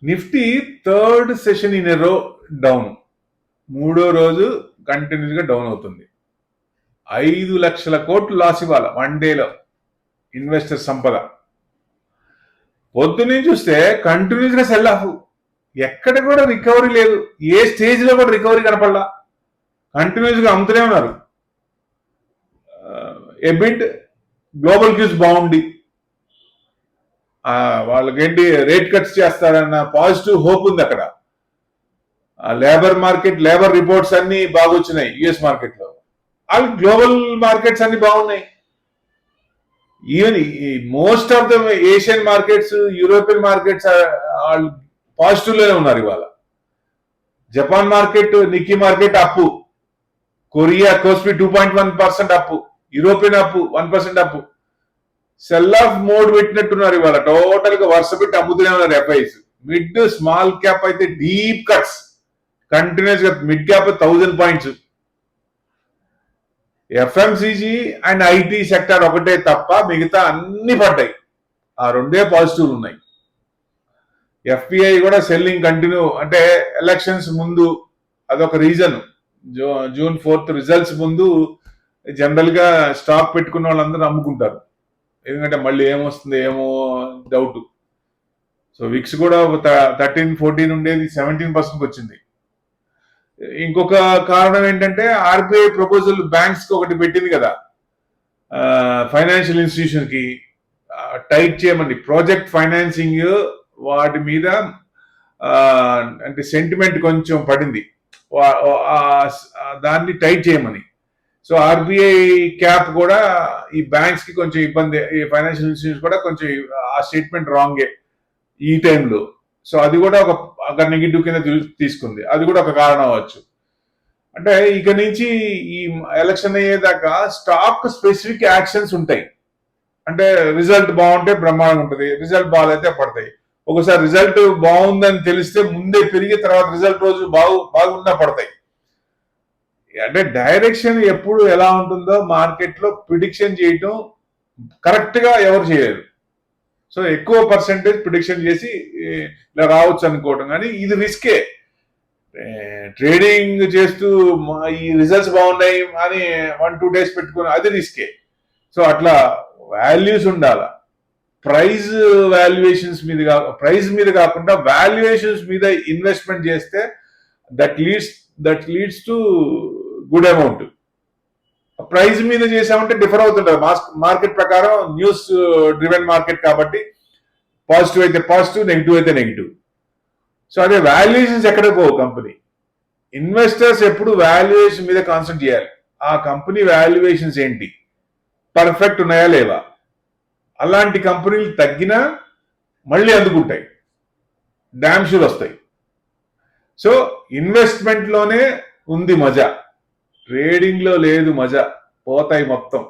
Nifty third session in a రో down, మూడో రోజు కంటిన్యూస్ గా డౌన్ అవుతుంది. 5 లక్షల కోట్లు లాస్ ఇవ్వాలి వన్ డేలో ఇన్వెస్టర్ సంపద. పొద్దున్నే చూస్తే కంటిన్యూస్ గా సెల్ ఆఫ్, ఎక్కడ కూడా రికవరీ లేదు, ఏ స్టేజ్ లో కూడా రికవరీ కనపడలా, కంటిన్యూస్ గా అమ్ముతూనే ఉన్నారు. ఎబిట్ గ్లోబల్ క్యూస్ బాగుంది, వాళ్ళకేంటి రేట్ కట్స్ చేస్తారన్న పాజిటివ్ హోప్ ఉంది అక్కడ. లేబర్ మార్కెట్, లేబర్ రిపోర్ట్స్ అన్ని బాగా వచ్చినాయి యుఎస్ మార్కెట్ లో, వాళ్ళు గ్లోబల్ మార్కెట్స్ అన్ని బాగున్నాయి. Even most of the Asian markets, European markets వాళ్ళు పాజిటివ్ లోనే ఉన్నారు ఇవాళ. జపాన్ మార్కెట్, నిక్కీ మార్కెట్ అప్పు, కొరియా కోస్పి 2.1% అప్పు, యూరోపియన్ అప్పు 1% అప్పు. సెల్ ఆఫ్ మోడ్ పెట్టినట్టున్నారు ఇవాళ, టోటల్ గా వరుస పెట్టి అమ్ముతూనే ఉన్నారు ఎఫ్ఐస్. మిడ్ స్మాల్ క్యాప్ అయితే డీప్ కట్స్ కంటిన్యూస్ గా, mid cap 1000 points. FMCG and IT sector ఒకటే తప్ప మిగతా అన్ని పడ్డాయి, ఆ రెండే పాజిటివ్ ఉన్నాయి. ఎఫ్పిఐ కూడా సెల్లింగ్ కంటిన్యూ, అంటే ఎలక్షన్స్ ముందు అదొక రీజన్. జూన్ 4th రిజల్ట్స్ ముందు జనరల్ గా స్టాక్ పెట్టుకున్న వాళ్ళందరూ అమ్ముకుంటారు, ఎందుకంటే మళ్ళీ ఏమొస్తుంది ఏమో డౌట్. సో విక్స్ కూడా 13-14 ఉండేది 17% వచ్చింది. ఇంకొక కారణం ఏంటంటే ఆర్బీఐ ప్రపోజల్ బ్యాంక్స్ కి ఒకటి పెట్టింది కదా, ఫైనాన్షియల్ ఇన్స్టిట్యూషన్ కి టైట్ చేయమని, ప్రాజెక్ట్ ఫైనాన్సింగ్ వాటి మీద అంటే సెంటిమెంట్ కొంచెం పడింది, దాన్ని టైట్ చేయమని. సో ఆర్బీఐ క్యాప్ కూడా ఈ బ్యాంక్స్ కి కొంచెం ఇబ్బంది, ఈ ఫైనాన్షియల్ ఇన్స్టిట్యూషన్స్ కూడా కొంచెం ఆ స్టేట్మెంట్ రాంగే ఈ టైంలో. సో అది కూడా ఒక నెగిటివ్ కింద తీసుకుంది, అది కూడా ఒక కారణం అవ్వచ్చు. అంటే ఇక నుంచి ఈ ఎలక్షన్ అయ్యేదాకా స్టాక్ స్పెసిఫిక్ యాక్షన్స్ ఉంటాయి. అంటే రిజల్ట్ బాగుంటే బ్రహ్మాండంగా ఉంటుంది, రిజల్ట్ బాగాలైతే పడతాయి. ఒకసారి రిజల్ట్ బాగుందని తెలిస్తే ముందే పెరిగి తర్వాత రిజల్ట్ రోజు బాగున్నా పడతాయి. అంటే డైరెక్షన్ ఎప్పుడు ఎలా ఉంటుందో మార్కెట్ లో ప్రిడిక్షన్ చేయటం కరెక్ట్ గా ఎవరు చేయలేరు. సో ఎక్కువ పర్సెంటేజ్ ప్రిడిక్షన్ చేసి ఇలా రావచ్చు అనుకోవటం, కానీ ఇది రిస్కే. ట్రేడింగ్ చేస్తూ ఈ రిజల్ట్స్ బాగున్నాయి అని 1-2 days పెట్టుకుని అది రిస్కే. సో అట్లా వాల్యూస్ ఉండాల, ప్రైజ్ వాల్యుయేషన్స్ మీద, ప్రైజ్ మీద కాకుండా వాల్యుయేషన్స్ మీద ఇన్వెస్ట్మెంట్ చేస్తే that leads to good amount. Price మీద చేసామంటే డిఫర్ అవుతుంటది మార్కెట్ ప్రకారం, న్యూస్ డ్రివెన్ మార్కెట్ కాబట్టి పాజిటివ్ అయితే పాజిటివ్, నెగిటివ్ అయితే నెగిటివ్. సో అదే వాల్యుయేషన్స్ ఎక్కడ పోవు. కంపెనీ ఇన్వెస్టర్స్ ఎప్పుడు వాల్యుయేషన్ మీద కాన్సన్ట్రేట్ చేయాలి, ఆ కంపెనీ వాల్యుయేషన్స్ ఏంటి, పర్ఫెక్ట్ ఉన్నాయా లేవా. అలాంటి కంపెనీలు తగ్గినా మళ్ళీ అందుకుంటాయి, డామ్ షూర్ వస్తాయి. సో ఇన్వెస్ట్మెంట్ లోనే ఉంది మజా, ట్రేడింగ్ లో లేదు మజా. పోతాయి మొత్తం,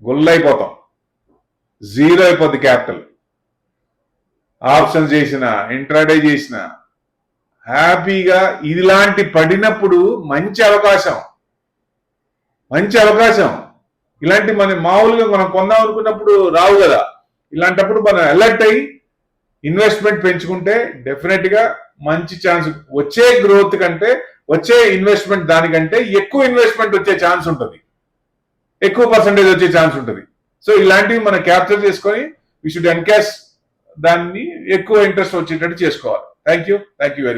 గుల్లైపోతాం, జీరో అయిపోద్ది క్యాపిటల్. ఆప్షన్స్ చేసిన, ఇంట్రాడే చేసిన హ్యాపీగా. ఇలాంటి పడినప్పుడు మంచి అవకాశం, ఇలాంటి మామూలుగా మనం కొందాం అనుకున్నప్పుడు రావు కదా. ఇలాంటప్పుడు మనం అలర్ట్ అయ్యి ఇన్వెస్ట్మెంట్ పెంచుకుంటే డెఫినెట్ గా మంచి ఛాన్స్, వచ్చే గ్రోత్ కంటే వచ్చే ఇన్వెస్ట్మెంట్ దానికంటే ఎక్కువ ఇన్వెస్ట్మెంట్ వచ్చే ఛాన్స్ ఉంటుంది, ఎక్కువ పర్సంటేజ్ వచ్చే ఛాన్స్ ఉంటుంది. సో ఇలాంటివి మనం క్యాప్చర్ చేసుకొని వి షుడ్ ఎన్కాష్ దాన్ని ఎక్కువ ఇంట్రెస్ట్ వచ్చేటట్టు చేసుకోవాలి. Thank you very